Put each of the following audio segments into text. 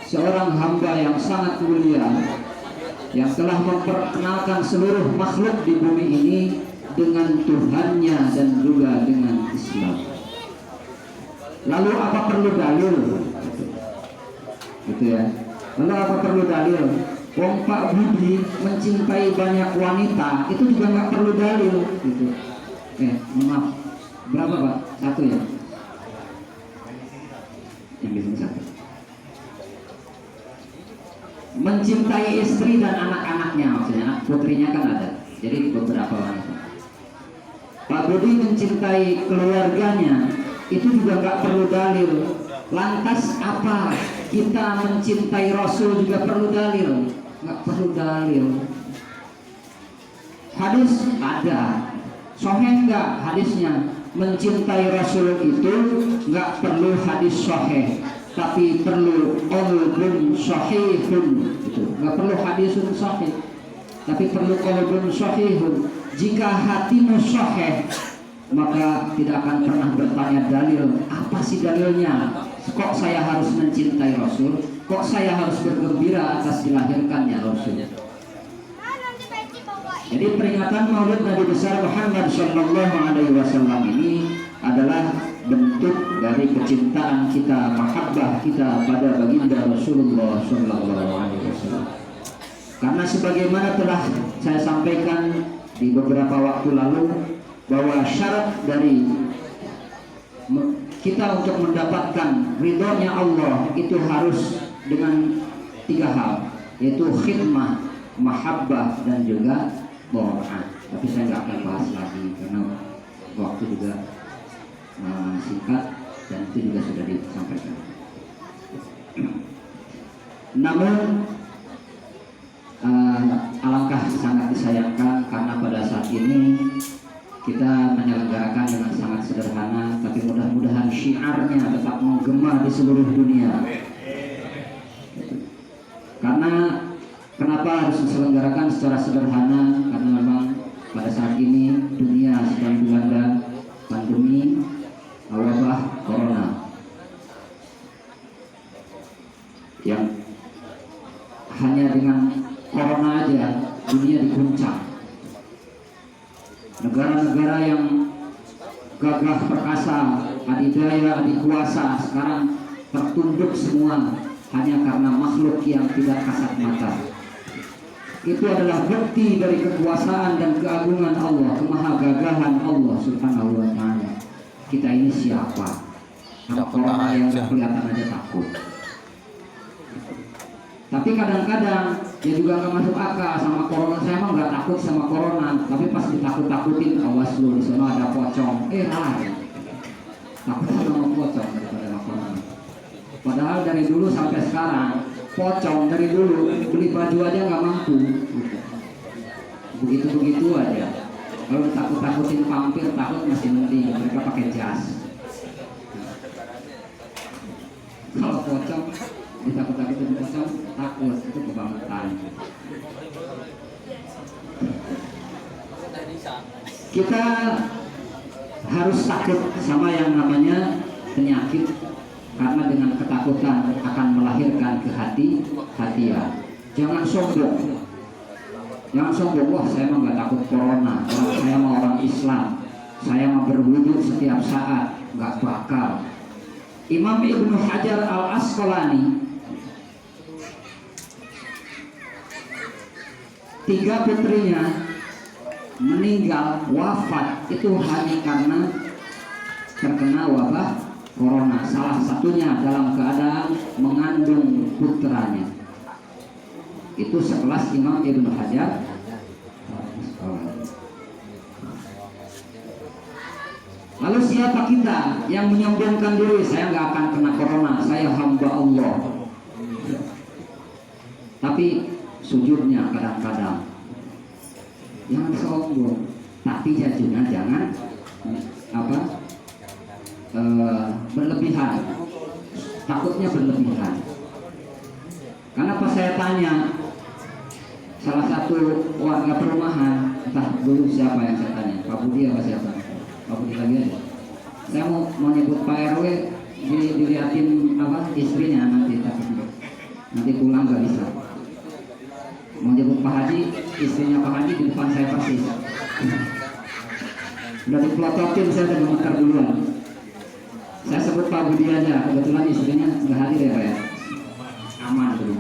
seorang hamba yang sangat mulia, yang telah memperkenalkan seluruh makhluk di bumi ini dengan Tuhannya dan juga dengan Islam. Lalu apa perlu dalil? Gitu ya. Lalu apa perlu dalil? Wong Pak Budi mencintai banyak wanita, itu juga nggak perlu dalil. Gitu. Maaf, berapa Pak? Satu ya? Yang di sini satu. Mencintai istri dan anak-anaknya, maksudnya anak putrinya kan ada. Jadi beberapa wanita. Pak Budi mencintai keluarganya, itu juga nggak perlu dalil. Lantas apa kita mencintai Rasul juga perlu dalil? Nggak perlu dalil. Hadis ada, sahih nggak hadisnya? Mencintai Rasul itu nggak perlu hadis sahih, tapi perlu qalbun sahihun. Itu nggak perlu hadisun sahih, tapi perlu qalbun sahihun. Jika hatimu sahih, maka tidak akan pernah bertanya dalil. Apa sih dalilnya? Kok saya harus mencintai Rasul? Kok saya harus bergembira atas dilahirkannya Rasul? Jadi peringatan Maulid Nabi besar Muhammad Sallallahu Alaihi Wasallam ini adalah bentuk dari kecintaan kita, mahabbah kita pada baginda Rasulullah Sallallahu Alaihi Wasallam. Karena sebagaimana telah saya sampaikan di beberapa waktu lalu, bahwa syarat dari kita untuk mendapatkan ridhonya Allah itu harus dengan 3 hal, yaitu khidmah, mahabbah, dan juga ta'ah. Tapi saya nggak akan bahas lagi karena waktu juga singkat dan itu juga sudah disampaikan. Namun alangkah sangat disayangkan karena pada saat ini kita menyelenggarakan dengan sangat sederhana, tapi mudah-mudahan syiarnya tetap menggema di seluruh dunia. Karena kenapa harus diselenggarakan secara sederhana? Karena memang pada saat ini dunia sedang dilanda pandemi wabah corona yang hanya dengan corona aja dunia diguncang. Negara-negara yang gagah perkasa, adidaya, adikuasa sekarang tertunduk semua hanya karena makhluk yang tidak kasat mata. Itu adalah bukti dari kekuasaan dan keagungan Allah, kemahagagahan Allah Subhanahu wa Ta'ala. Kita ini siapa? Orang yang kelihatan aja takut. Tapi kadang-kadang dia juga nggak masuk akal sama corona. Saya emang nggak takut sama corona, tapi pas ditakut-takutin, awas lu di sana ada pocong. Lain. Takut sama pocong daripada sama corona. Padahal dari dulu sampai sekarang, pocong dari dulu beli baju aja nggak mampu. Begitu-begitu aja. Kalau ditakut-takutin vampir, takut masih mending. Mereka pakai jas. Kalau pocong ditakut-takutin pocong, takut, itu kebangetan. Kita harus takut sama yang namanya penyakit, karena dengan ketakutan akan melahirkan kehati-hatian. Jangan sombong. Jangan sombong, wah saya mah nggak takut corona, saya mah orang Islam, saya mah berwudu setiap saat, nggak bakal. Imam Ibnu Hajar Al-Asqalani, 3 putrinya meninggal wafat itu hanya karena terkena wabah corona. Salah satunya dalam keadaan mengandung putranya. Itu sekelas Imam Ibnu Hajar. Lalu siapa kita yang menyombongkan diri, saya nggak akan kena corona, saya hamba Allah. Tapi sujudnya kadang-kadang jangan sombong, tapi juga jangan berlebihan. Takutnya berlebihan. Karena pas saya tanya salah satu warga perumahan, entah dulu siapa yang saya tanya, Pak Budi apa siapa? Pak Budi lagi aja. Saya mau nyebut Pak RW, dilihatin istrinya nanti takut. nanti pulang nggak bisa. Mau jemput Pak Haji, istrinya Pak Haji di depan saya persis. Udah dipelototin, saya udah memutar duluan. Saya sebut Pak Budi aja, kebetulan istrinya nggak hadir ya Pak ya. Aman dulu.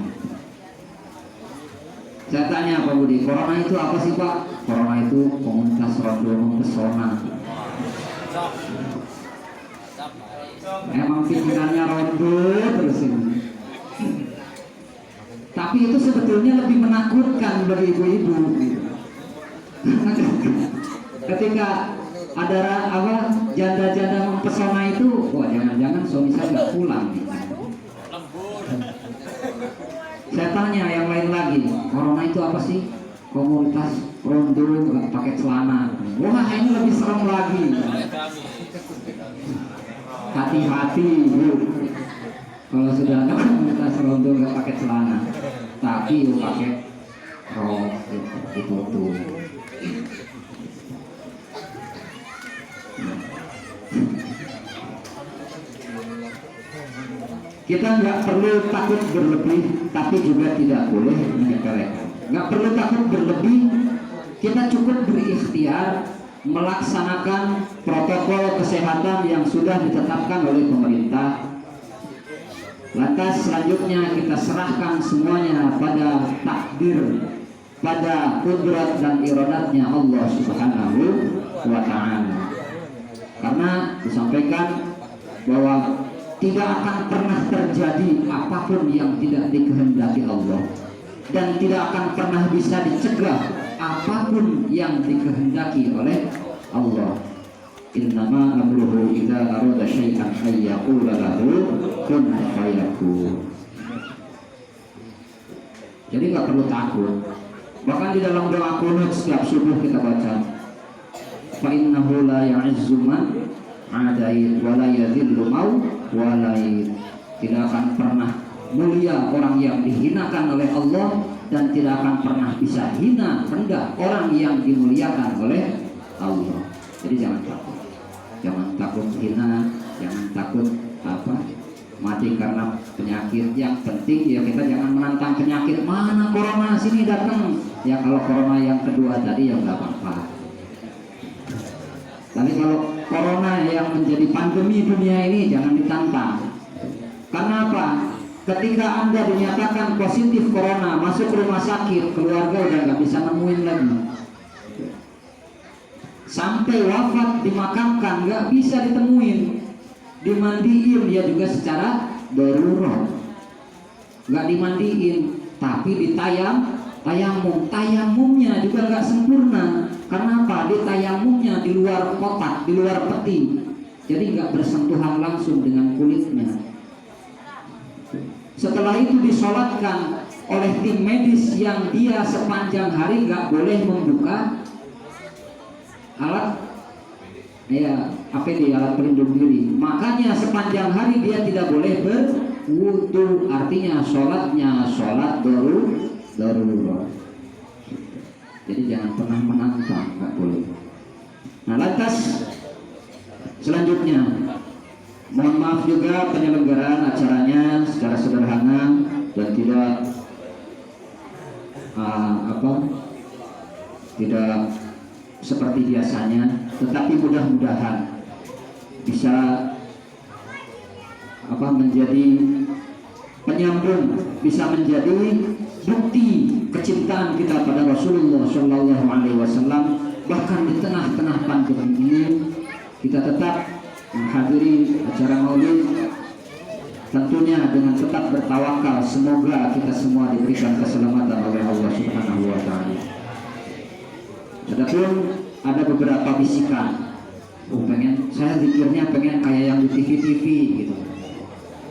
Saya tanya Pak Budi, corona itu apa sih Pak? Corona itu komunitas rondo mempesona. Emang pikirannya rondo terus ini. Tapi itu sebetulnya lebih menakutkan bagi ibu-ibu. Ketika ada apa janda-janda mempesona itu, wah jangan-jangan suami saya nggak pulang. Saya tanya yang lain lagi, corona itu apa sih? Komunitas rondo nggak pakai celana. Wah ini lebih serem lagi. Hati-hati bu, kalau sudah ada komunitas rondo nggak pakai celana, tapi pakai rok itu tuh. Kita nggak perlu takut berlebih, tapi juga tidak boleh menyepelekan. Nggak perlu takut berlebih, kita cukup berikhtiar melaksanakan protokol kesehatan yang sudah ditetapkan oleh pemerintah. Lantas selanjutnya kita serahkan semuanya pada takdir, pada kudrat dan iradatnya Allah Subhanahu wa Ta'ala. Karena disampaikan bahwa tidak akan pernah terjadi apapun yang tidak dikehendaki Allah, dan tidak akan pernah bisa dicegah apapun yang dikehendaki oleh Allah. Innama amruhu idza arada syai'an ay yaqula lahu kun fayakun. Jadi nggak perlu takut. Bahkan di dalam doa qunut setiap subuh kita baca, fa innahu la ya'izzu man 'adait wa la yadhillu wa la. Tidak akan pernah mulia orang yang dihinakan oleh Allah, dan tidak akan pernah bisa hina rendah orang yang dimuliakan oleh Allah. Jadi jangan takut hina, jangan takut mati karena penyakit. Yang penting ya kita jangan menantang penyakit. Mana corona sini datang? Ya kalau corona yang kedua tadi ya nggak apa-apa. Tapi kalau corona yang menjadi pandemi dunia ini jangan ditantang. Karena apa? Ketika Anda dinyatakan positif corona, masuk rumah sakit, keluarga udah nggak bisa nemuin lagi. Sampai wafat dimakamkan nggak bisa ditemuin. Dimandiin ya juga secara darurat. Nggak dimandiin, tapi tayamumnya juga nggak sempurna. Karena apa? Tayamumnya di luar kotak, di luar peti, jadi nggak bersentuhan langsung dengan kulitnya. Setelah itu disolatkan oleh tim medis yang dia sepanjang hari nggak boleh membuka alat APD, alat pelindung diri. Makanya sepanjang hari dia tidak boleh berwudu. Artinya sholatnya sholat darurat. Jadi jangan pernah menantang, nggak boleh. Nah lantas selanjutnya, mohon maaf juga penyelenggaraan acaranya secara sederhana dan tidak seperti biasanya, tetapi mudah-mudahan bisa menjadi penyambung, bisa menjadi bukti kecintaan kita pada Rasulullah Shallallahu Alaihi Wasallam. Bahkan di tengah-tengah pandemi ini kita tetap menghadiri acara maulid, tentunya dengan tetap bertawakal. Semoga kita semua diberikan keselamatan oleh Allah Subhanahu wa Ta'ala. Adapun ada beberapa bisikan, saya zikirnya pengen kayak yang di TV-TV gitu.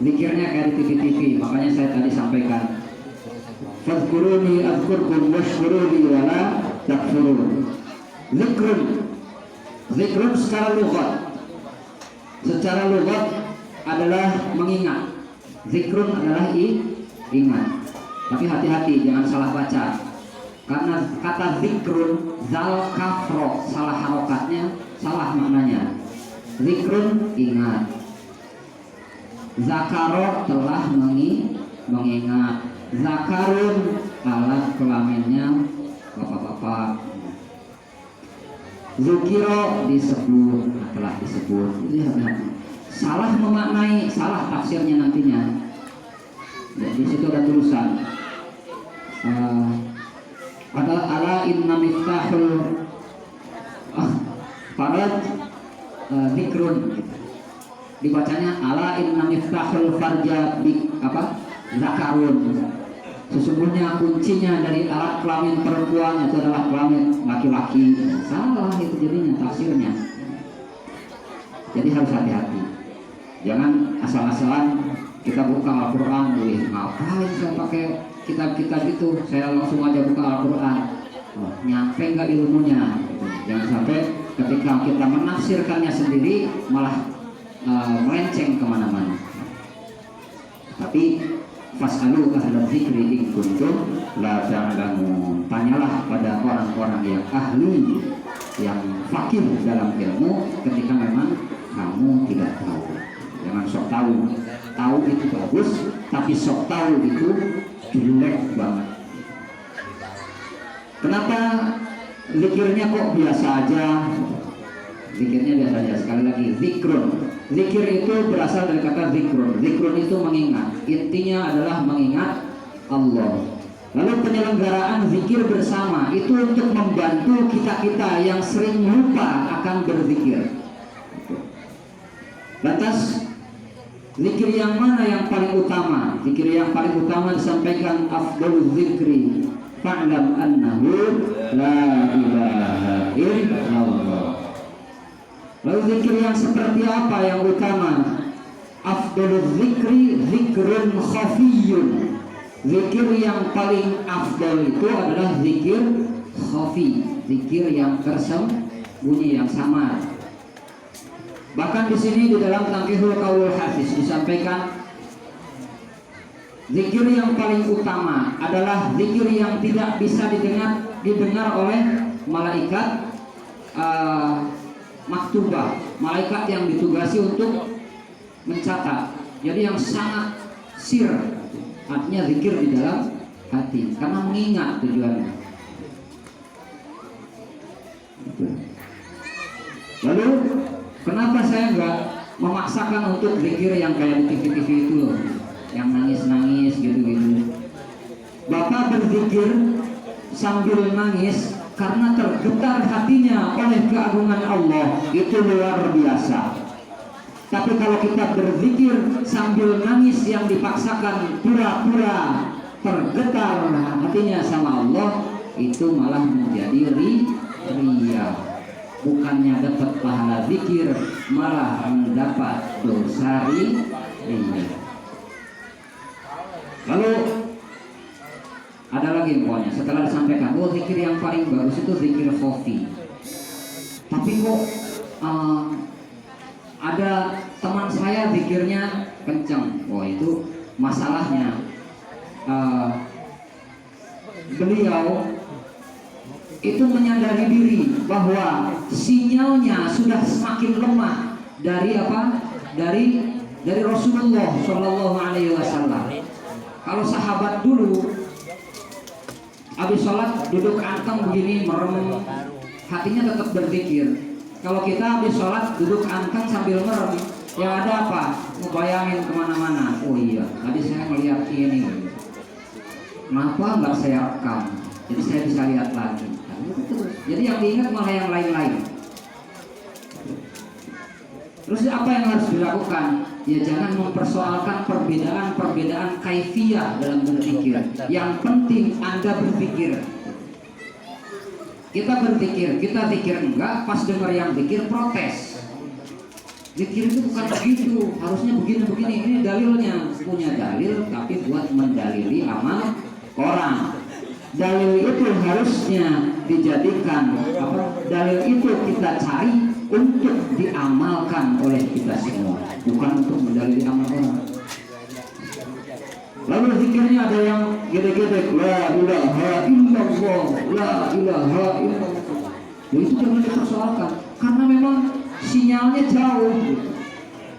Zikirnya kayak di TV-TV, makanya saya tadi sampaikan, fadhkuruni adzkurkum washkuruni wala takfurun. Zikrun secara lughat adalah mengingat. Zikrun adalah ingat. Tapi hati-hati jangan salah baca. Karena kata zikrun zal kafro, salah harokatnya, salah maknanya. Zikrun ingat. Zakaro telah mengingat. zakarun alat kelaminnya bapak-bapak, zukiro disebut, telah disebut. Salah memaknai, salah tafsirnya nantinya. Di situ ada tulisan ada ala inna miftahul farad zikrun, dibacanya ala inna miftahul farja zakarun. Sesungguhnya kuncinya dari alat kelamin perempuan itu adalah kelamin laki-laki. Salah itu jadinya tafsirnya. Jadi harus hati-hati. Jangan asal-asalan kita buka Al-Quran, ngapain saya pakai kitab-kitab itu, saya langsung aja buka Al-Quran. Nyampe nggak ilmunya? Jangan sampai ketika kita menafsirkannya sendiri malah melenceng kemana-mana. Tapi fas'alu ahla dzikri in kuntum la ta'lamun. Tanyalah pada orang-orang yang ahli, yang fakih dalam ilmu ketika memang kamu tidak tahu. Jangan sok tahu. Tahu itu bagus, tapi sok tahu itu jelek banget. Kenapa zikirnya kok biasa aja? Zikirnya biasa aja. Sekali lagi, zikrun. Zikir itu berasal dari kata zikrun. Zikrun itu mengingat. Intinya adalah mengingat Allah. Lalu penyelenggaraan zikir bersama itu untuk membantu kita-kita yang sering lupa akan berzikir. Lantas zikir yang mana yang paling utama? Zikir yang paling utama disampaikan afdalul zikri fa'lam annahu la ilaha illallah. Lalu zikir yang seperti apa yang utama? Afdalul zikri zikrun khafiyun. Zikir yang paling afdal itu adalah zikir khafi, zikir yang tersembunyi, yang samar. Bahkan di sini di dalam Tanqihul Qaulul Hafiz disampaikan zikir yang paling utama adalah zikir yang tidak bisa didengar oleh malaikat maktubah, malaikat yang ditugasi untuk mencatat. Jadi yang sangat sir, artinya zikir di dalam hati, karena mengingat tujuannya. Lalu kenapa saya nggak memaksakan untuk zikir yang kayak di TV-TV itu loh, yang nangis-nangis gitu-gitu. Bapak berzikir sambil nangis karena tergetar hatinya oleh keagungan Allah, itu luar biasa. Tapi kalau kita berzikir sambil nangis yang dipaksakan, pura-pura tergetar hatinya sama Allah, itu malah menjadi ria. Bukannya dapat pahala zikir, malah mendapat dosa ria. Lalu ada lagi pokoknya setelah disampaikan, zikir yang paling bagus itu zikir khafi. Tapi kok ada teman saya zikirnya kencang. Itu masalahnya beliau itu menyadari diri bahwa sinyalnya sudah semakin lemah dari apa? Dari Rasulullah Shallallahu Alaihi Wasallam. Kalau sahabat dulu habis sholat duduk anteng begini merem, hatinya tetap berzikir. Kalau kita habis sholat duduk anteng sambil merem, yang ada apa? Ngebayangin kemana-mana. Oh iya, tadi saya melihat ini. Kenapa nggak saya rekam? Jadi saya bisa lihat lagi. Jadi yang diingat malah yang lain-lain. Terus apa yang harus dilakukan? Ya jangan mempersoalkan perbedaan kaifiyah dalam berzikir. Yang penting Anda berzikir. Kita berzikir, kita zikir enggak, pas dengar yang zikir protes. Zikir itu bukan begitu, harusnya begini-begini. Ini dalilnya, punya dalil tapi buat mendalili amal orang. Dalil itu harusnya dijadikan dalil itu kita cari untuk diamalkan oleh kita semua, bukan untuk mendalili amal orang. Lalu zikirnya ada yang gede-gede, la ilaha illallah, la ilaha illallah. Itu jangan dipersoalkan, karena memang sinyalnya jauh.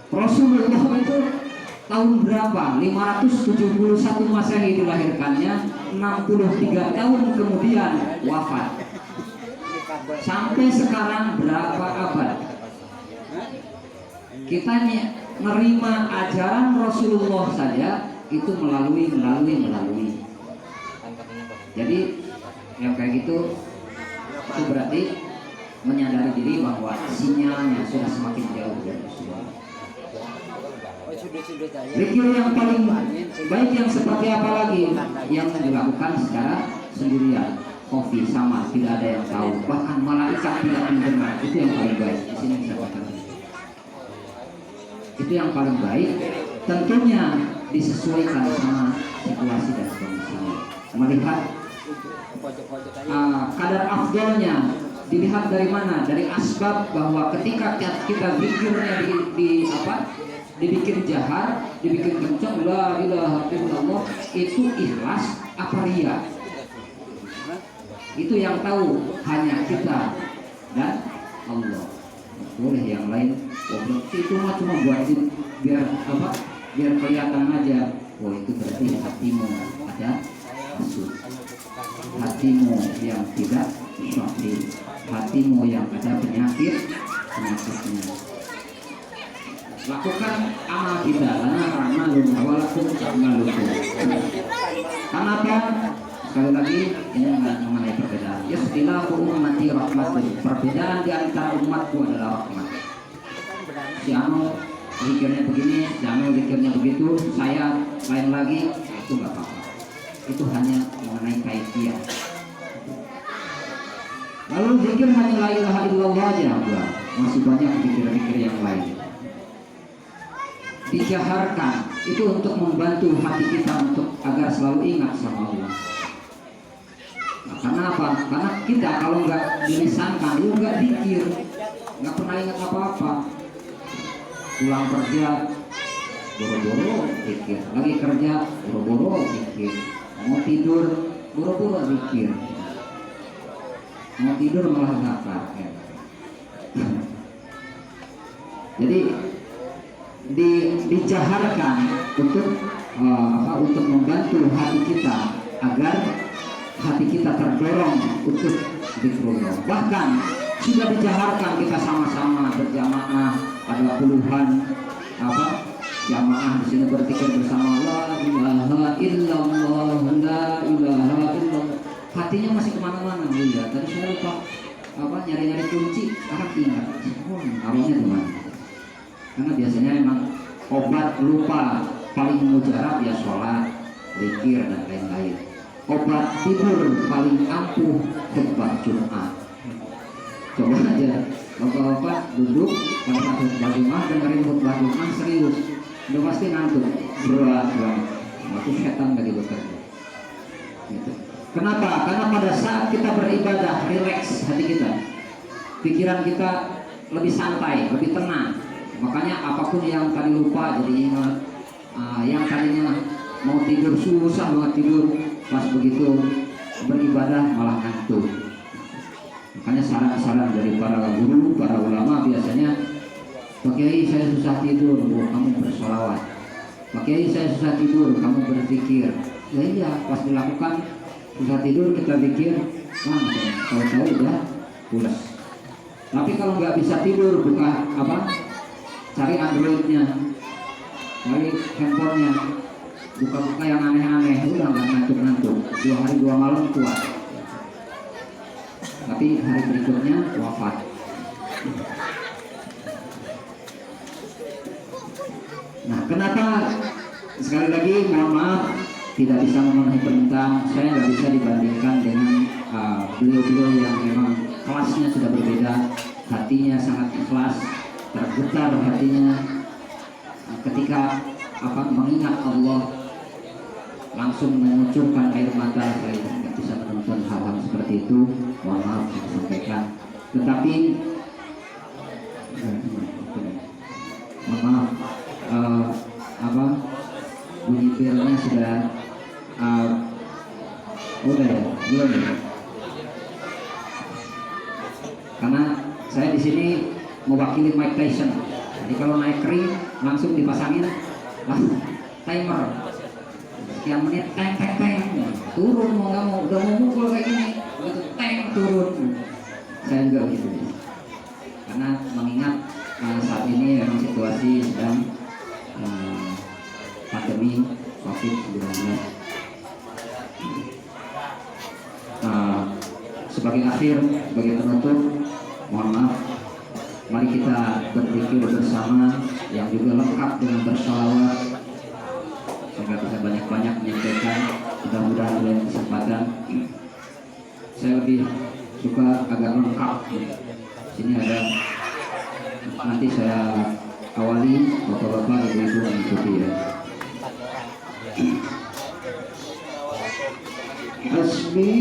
Rasulullah itu tahun berapa? 571 Masehi dilahirkannya, 63 tahun kemudian wafat. Sampai sekarang berapa abad? Kita menerima ajaran Rasulullah saja itu melalui. Jadi yang kayak gitu itu berarti menyadari diri bahwa sinyalnya sudah semakin jauh dari Rasulullah. Zikir yang paling baik yang seperti apa lagi? Yang dilakukan secara sendirian, kopi sama, tidak ada yang tahu, bahkan malaikat tidak mendengar. Itu yang paling baik. Di sini saya katakan. Itu yang paling baik. Tentunya disesuaikan sama situasi dan kondisinya. Melihat kadar afdolnya dilihat dari mana? Dari asbab, bahwa ketika kita zikirnya dibikin jahar, dibikin kencang, la ilaha illallah, itu ikhlas apa ria? Itu yang tahu hanya kita dan Allah. Boleh yang lain, itu mah cuma buat biar kelihatan aja. Oh, itu berarti hatimu ada maksud, hatimu yang tidak sahih, hatimu yang ada penyakitnya. Lakukan amal kita, karena amalun walakum amalukum. Kenapa? Sekali lagi ini mengenai perbedaan. Istilah ummati rahmatun. Perbedaan di antara umatku adalah rahmat. Si anu zikirnya begini, si anu zikirnya begitu, saya lain lagi, itu nggak apa-apa. Itu hanya mengenai kaifiah. Lalu zikir hanya la ilaha illallah aja, enggak. Masih banyak zikir-zikir yang lain. Dijaharkan itu untuk membantu hati kita untuk agar selalu ingat sama Allah. Nah, karena apa? Karena kita kalau nggak dilisankan, itu nggak zikir, nggak pernah ingat apa-apa. Pulang kerja boro-boro zikir, lagi kerja boro-boro zikir, mau tidur boro-boro zikir, mau tidur malah ngakak. Jadi dijaharkan untuk membantu hati kita agar hati kita terdorong untuk zikrullah. Bahkan sudah dijaharkan kita sama-sama berjamaah, ada puluhan jamaah di sini berzikir bersama, la ilaha illallah, la ilaha illallah. Hatinya masih kemana-mana, ya. Tadi saya lupa nyari-nyari kunci, sekarang ingat, taruhnya di mana? Karena biasanya memang obat lupa paling mujarab ya sholat, zikir dan lain-lain. Obat tidur paling ampuh khutbah Jumat. Coba aja bapak-bapak duduk pada saat khutbah Jumat dengerin khutbah Jumat serius, udah pasti ngantuk, berat banget. Itu setan lagi bekerja. Gitu. Kenapa? Karena pada saat kita beribadah rileks hati kita, pikiran kita lebih santai, lebih tenang. Makanya apapun yang tadi lupa jadi ingat, yang tadinya mau tidur susah banget tidur, pas begitu beribadah malah ngantuk. Makanya saran-saran dari para guru, para ulama biasanya, Pak Kiai saya susah tidur, kamu bersolawat. Pak Kiai saya susah tidur, kamu berzikir. Ya iya, pas dilakukan susah tidur kita zikir, langsung tahu-tahu udah pulas. Tapi kalau nggak bisa tidur, buka cari Androidnya, cari handphonenya, buka-buka yang aneh-aneh, udah nggak ngantuk-ngantuk. 2 hari 2 malam kuat, tapi hari berikutnya wafat. Nah, kenapa sekali lagi mohon maaf tidak bisa memenuhi perintah, saya nggak bisa dibandingkan dengan beliau-beliau yang memang kelasnya sudah berbeda, hatinya sangat ikhlas, tergetar hatinya ketika mengingat Allah, langsung mengucurkan air mata. Saya tidak bisa menonton hal-hal seperti itu, mohon maaf saya sampaikan. Tetapi mohon maaf, bunyi belnya sudah udah ya, belum ya? Karena saya di sini mewakili Mike Tyson. Jadi kalau naik ring langsung dipasangin Lah, timer sekian menit, teng teng teng, turun mau nggak mau, udah mau mukul kayak gini, begitu teng turun. Saya enggak gitu, karena mengingat saat ini memang situasi sedang pandemi COVID-19. Sebagai akhir, sebagai penutup, mohon maaf, mari kita berzikir bersama yang juga lengkap dengan bersalawat sehingga bisa banyak-banyak menyampaikan. Mudah-mudahan dalam kesempatan saya lebih suka agak lengkap. Sini ada, nanti saya awali, bapak-bapak, ibu-ibu mengikuti ya. Hasbi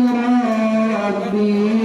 Rabbi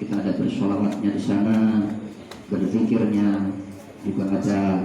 kita ada bersolawatnya di sana, berzikirnya juga ada